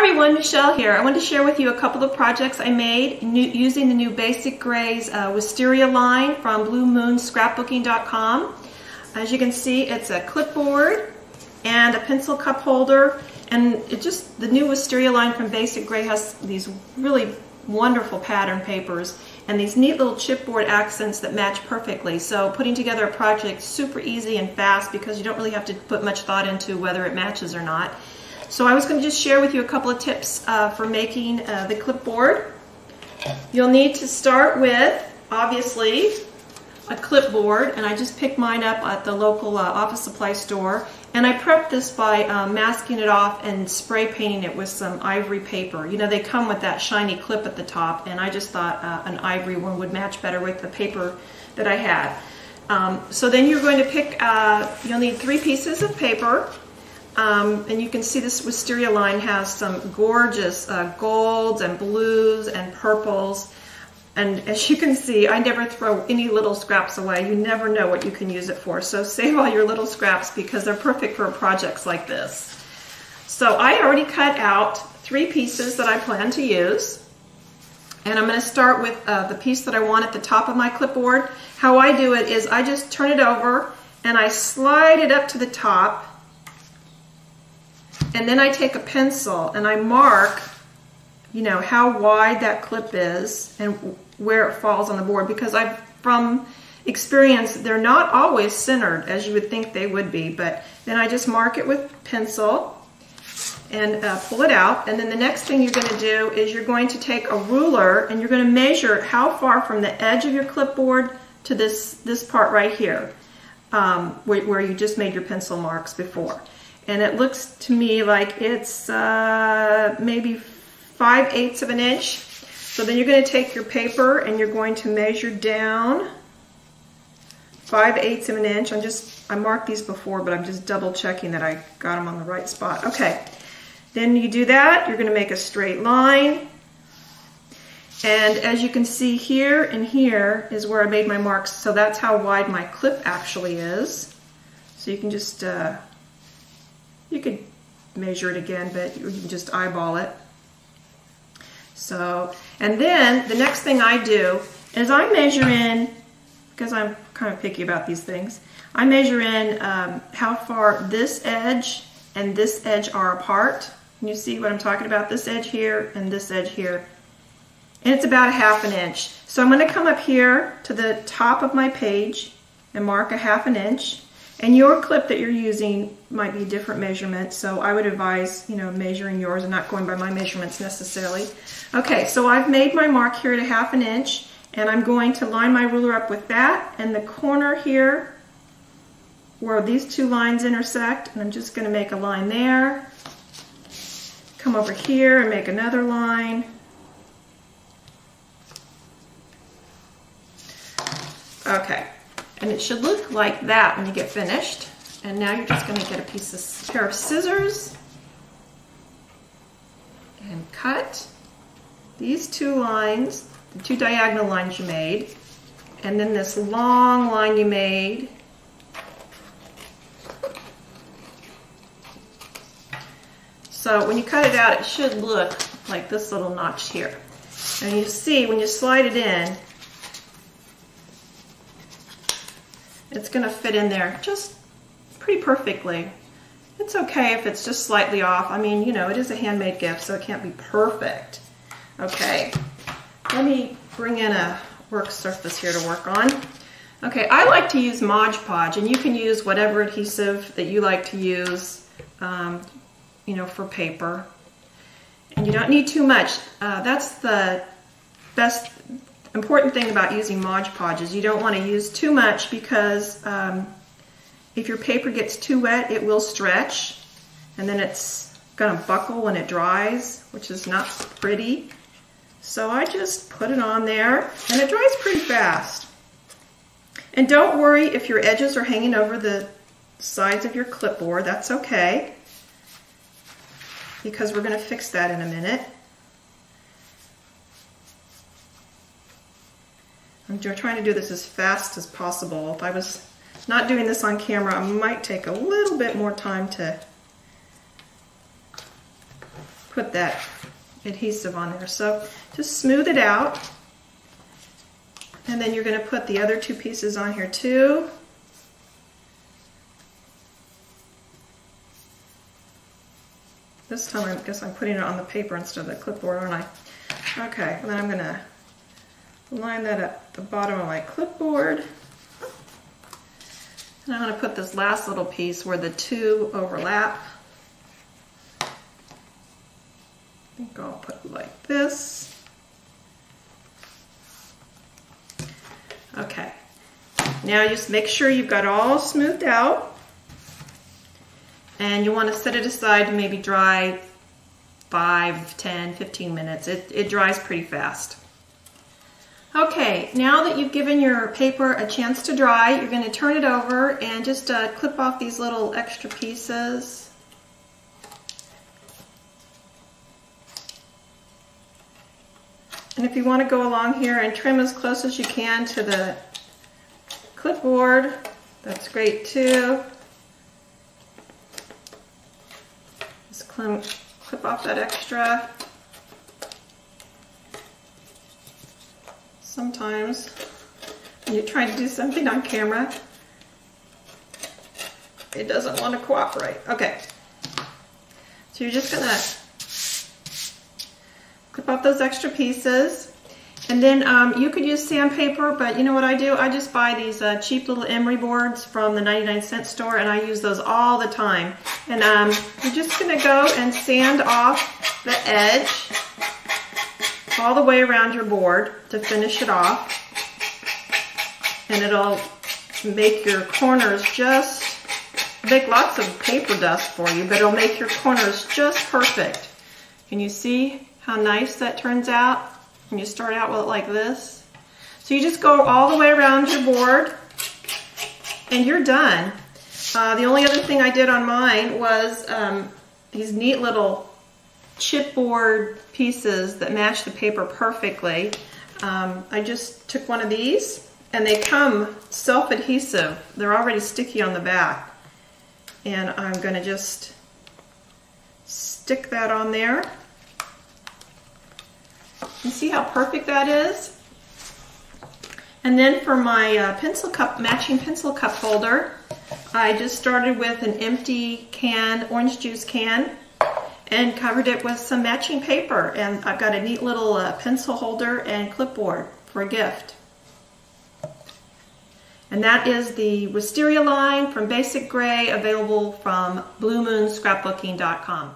everyone, Michelle here. I wanted to share with you a couple of projects I made using the new Basic Grays Wisteria line from bluemoonscrapbooking.com. As you can see, it's a clipboard and a pencil cup holder, and the new Wisteria line from Basic Gray has these really wonderful pattern papers and these neat little chipboard accents that match perfectly. So putting together a project is super easy and fast because you don't really have to put much thought into whether it matches or not. So I was going to just share with you a couple of tips for making the clipboard. You'll need to start with, obviously, a clipboard, and I just picked mine up at the local office supply store, and I prepped this by masking it off and spray painting it with some ivory paper. You know, they come with that shiny clip at the top, and I just thought an ivory one would match better with the paper that I had. So then you're going to pick, you'll need 3 pieces of paper. And you can see this Wisteria line has some gorgeous golds and blues and purples, and as you can see, I never throw any little scraps away. You never know what you can use it for, so save all your little scraps because they're perfect for projects like this. So I already cut out 3 pieces that I plan to use, and I'm going to start with the piece that I want at the top of my clipboard. How I do it is I just turn it over and I slide it up to the top. And then I take a pencil and I mark, you know, how wide that clip is and where it falls on the board, because from experience, they're not always centered as you would think they would be, but then I just mark it with pencil and pull it out. And then the next thing you're going to do is you're going to take a ruler and you're going to measure how far from the edge of your clipboard to this part right here, where you just made your pencil marks before. And it looks to me like it's maybe 5/8 of an inch. So then you're going to take your paper and you're going to measure down 5/8 of an inch. I marked these before, but I'm just double checking that I got them on the right spot. Okay, then you do that. You're going to make a straight line. And as you can see, here and here is where I made my marks. So that's how wide my clip actually is. So you can just you could measure it again, but you can just eyeball it. So, and then the next thing I do is I measure in, because I'm kind of picky about these things, I measure in how far this edge and this edge are apart. Can you see what I'm talking about? This edge here and this edge here. And it's about 1/2 inch. So I'm going to come up here to the top of my page and mark 1/2 inch. And your clip that you're using might be a different measurement, so I would advise, you know, measuring yours and not going by my measurements necessarily. Okay, so I've made my mark here at 1/2 inch, and I'm going to line my ruler up with that and the corner here where these 2 lines intersect, and I'm just going to make a line there. Come over here and make another line. Okay. And it should look like that when you get finished. And now you're just going to get a pair of scissors and cut these 2 lines, the 2 diagonal lines you made, and then this long line you made. So when you cut it out, it should look like this little notch here. And you see when you slide it in, it's going to fit in there just pretty perfectly. It's okay if it's just slightly off. I mean, you know, it is a handmade gift, so it can't be perfect. Okay, let me bring in a work surface here to work on. Okay, I like to use Mod Podge, and you can use whatever adhesive that you like to use, you know, for paper. And you don't need too much. That's the best important thing about using Mod Podge is you don't want to use too much, because if your paper gets too wet, it will stretch, and then it's going to buckle when it dries, which is not pretty. So I just put it on there, and it dries pretty fast. And don't worry if your edges are hanging over the sides of your clipboard. That's okay, because we're going to fix that in a minute. I'm trying to do this as fast as possible. If I was not doing this on camera, I might take a little bit more time to put that adhesive on there. So just smooth it out. And then you're going to put the other two pieces on here too. This time I guess I'm putting it on the paper instead of the clipboard, aren't I? Okay, and then I'm going to line that up at the bottom of my clipboard. And I'm going to put this last little piece where the two overlap. I think I'll put it like this. Okay, now just make sure you've got it all smoothed out. And you want to set it aside to maybe dry 5, 10, 15 minutes. It dries pretty fast. Okay, now that you've given your paper a chance to dry, you're going to turn it over and just clip off these little extra pieces. And if you want to go along here and trim as close as you can to the clipboard, that's great too. Just clip off that extra. Sometimes when you're trying to do something on camera, it doesn't want to cooperate. Okay, so you're just gonna clip off those extra pieces, and then you could use sandpaper, but you know what I do? I just buy these cheap little emery boards from the 99-cent store, and I use those all the time. And you're just gonna go and sand off the edge all the way around your board to finish it off, and it'll make your corners just, make lots of paper dust for you, but it'll make your corners just perfect. Can you see how nice that turns out when you start out with it like this? So you just go all the way around your board and you're done. The only other thing I did on mine was these neat little chipboard pieces that match the paper perfectly. I just took one of these, and they come self-adhesive. They're already sticky on the back. And I'm going to just stick that on there. You see how perfect that is? And then for my pencil cup, matching pencil cup holder, I just started with an empty can, orange juice can, and covered it with some matching paper. And I've got a neat little pencil holder and clipboard for a gift. And that is the Wisteria line from Basic Gray, available from BlueMoonScrapbooking.com.